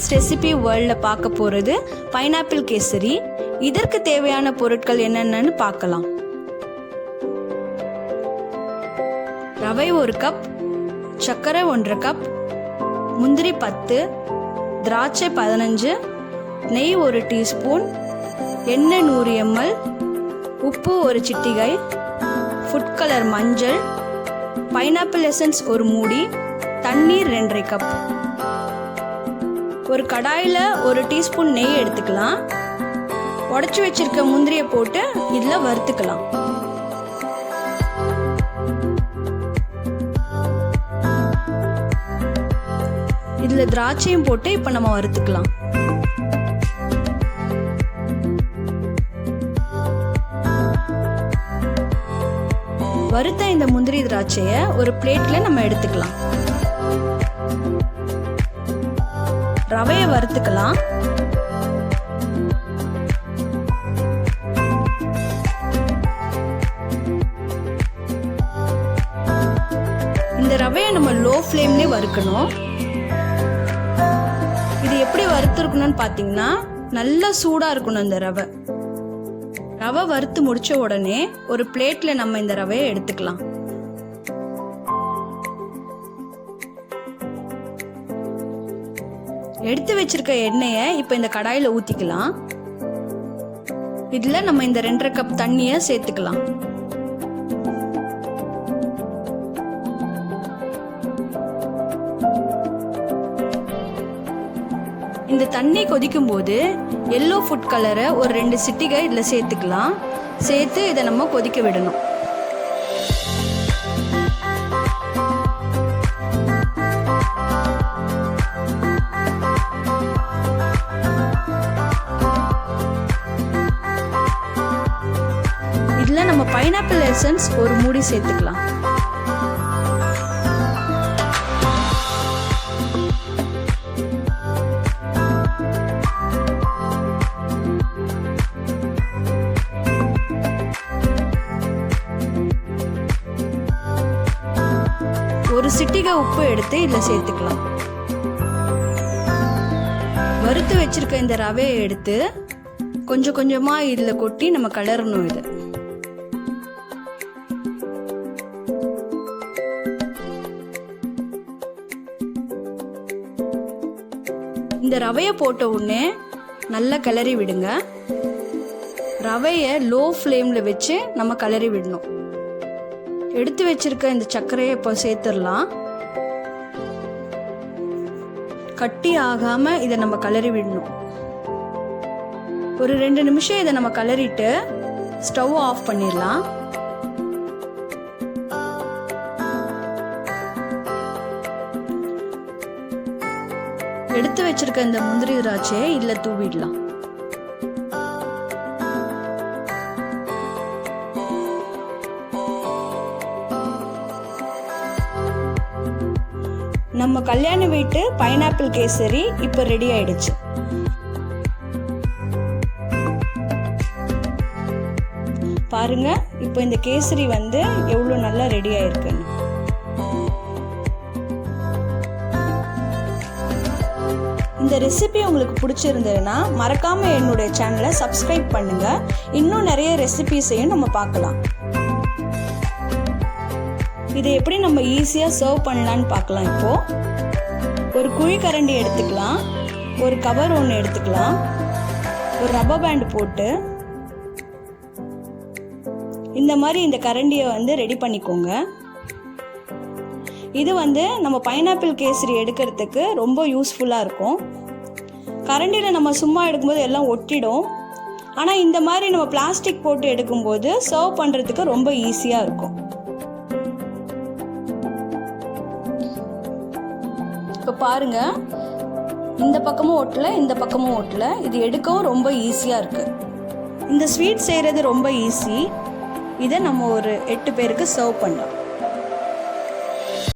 Sweets recipe வேர்ல்டில் பார்க்க போகிறது பைனாப்பிள் கேசரி. இதற்கு தேவையான பொருட்கள் என்னென்னு பார்க்கலாம். ரவை 1 கப், சர்க்கரை 1 கப், முந்திரி 10, திராட்சை 15, நெய் 1 டீஸ்பூன், எண்ணெய் 100 ml, உப்பு 1 சிட்டிகை, ஃபுட் கலர் மஞ்சள், பைனாப்பிள் எசன்ஸ் 1 மூடி, தண்ணீர் 2.5 கப். ஒரு கடாயில் 1 டீஸ்பூன் நெய் எடுத்துக்கலாம். உடச்சி வச்சிருக்க முந்திரியை போட்டு இதில் வறுத்துக்கலாம். இதில் திராட்சையும் போட்டு இப்போ நம்ம வறுத்துக்கலாம். வறுத்த இந்த முந்திரி திராட்சையை ஒரு பிளேட்டில் நம்ம எடுத்துக்கலாம். ரவையை வறுத்துக்கலாம். இந்த ரவையை நம்ம லோ ஃப்ளேம்லேயே வறுக்கணும். இது எப்படி வறுத்துருக்கணும்னு பார்த்தீங்கன்னா, நல்லா சூடாக இருக்கணும். இந்த ரவை வறுத்து முடிச்ச உடனே ஒரு பிளேட்டில் நம்ம இந்த ரவையை எடுத்துக்கலாம். எடுத்து வச்சிருக்க எண்ணெயை இப்போ இந்த கடாயில் ஊற்றிக்கலாம். இதில் நம்ம இந்த 2.5 கப் தண்ணியை சேர்த்துக்கலாம். இந்த தண்ணி கொதிக்கும் போது எல்லோ ஃபுட் கலரை ஒரு 2 சிட்டிகை இதில் சேர்த்துக்கலாம். சேர்த்து இதை நம்ம கொதிக்க விடணும். இதில் நம்ம பைனாப்பிள் எசன்ஸ் 1 மூடி சேர்த்துக்கலாம். ஒரு சிட்டிகை உப்பு எடுத்து இதில் சேர்த்துக்கலாம். வறுத்து வச்சிருக்க இந்த ரவையை எடுத்து கொஞ்சம் கொஞ்சமாக இதில் கொட்டி நம்ம கலரணும். இது இந்த ரவையை போட்ட உடனே நல்லா கிளறி விடுங்க. ரவையை லோ ஃப்ளேமில் வச்சு நம்ம கிளறி விடணும். எடுத்து வச்சிருக்க இந்த சர்க்கரையை இப்போ சேர்த்துடலாம். கட்டி ஆகாம இதை நம்ம கிளறி விடணும். ஒரு 2 நிமிஷம் இதை நம்ம கிளறிட்டு ஸ்டவ் ஆஃப் பண்ணிடலாம். எடுத்து வச்சிருக்க இந்த முந்திரி திராட்சையை இதில் தூவிடலாம். நம்ம கல்யாண வீட்டு பைனாப்பிள் கேசரி இப்போ ரெடி ஆயிடுச்சு. பாருங்க, இப்போ இந்த கேசரி எவ்வளோ நல்லா ரெடி ஆயிருக்குன்னு. இந்த ரெசிபி உங்களுக்கு பிடிச்சிருந்ததுன்னா மறக்காம என்னுடைய சேனலை சப்ஸ்கிரைப் பண்ணுங்க. இன்னும் நிறைய ரெசிபிஸையும் நம்ம பார்க்கலாம். இதை எப்படி நம்ம ஈஸியாக சர்வ் பண்ணலான்னு பார்க்கலாம். இப்போ ஒரு குழிக்கரண்டி எடுத்துக்கலாம். ஒரு கவர் ஒன்று எடுத்துக்கலாம். ஒரு ரப்பர் பேண்ட் போட்டு இந்த மாதிரி இந்த கரண்டியை ரெடி பண்ணிக்கோங்க. இது நம்ம பைனாப்பிள் கேசரி எடுக்கிறதுக்கு ரொம்ப யூஸ்ஃபுல்லாக இருக்கும். கரண்டியில் நம்ம சும்மா எடுக்கும்போது எல்லாம் ஒட்டிடும். ஆனால் இந்த மாதிரி நம்ம பிளாஸ்டிக் போட்டு எடுக்கும்போது சர்வ் பண்ணுறதுக்கு ரொம்ப ஈஸியாக இருக்கும். இப்போ பாருங்க, இந்த பக்கமும் ஒட்டலை, இந்த பக்கமும் ஒட்டலை. இது எடுக்கவும் ரொம்ப ஈஸியாக இருக்குது. இந்த ஸ்வீட் செய்கிறது ரொம்ப ஈஸி. இதை நம்ம ஒரு 8 பேருக்கு சர்வ் பண்ணலாம்.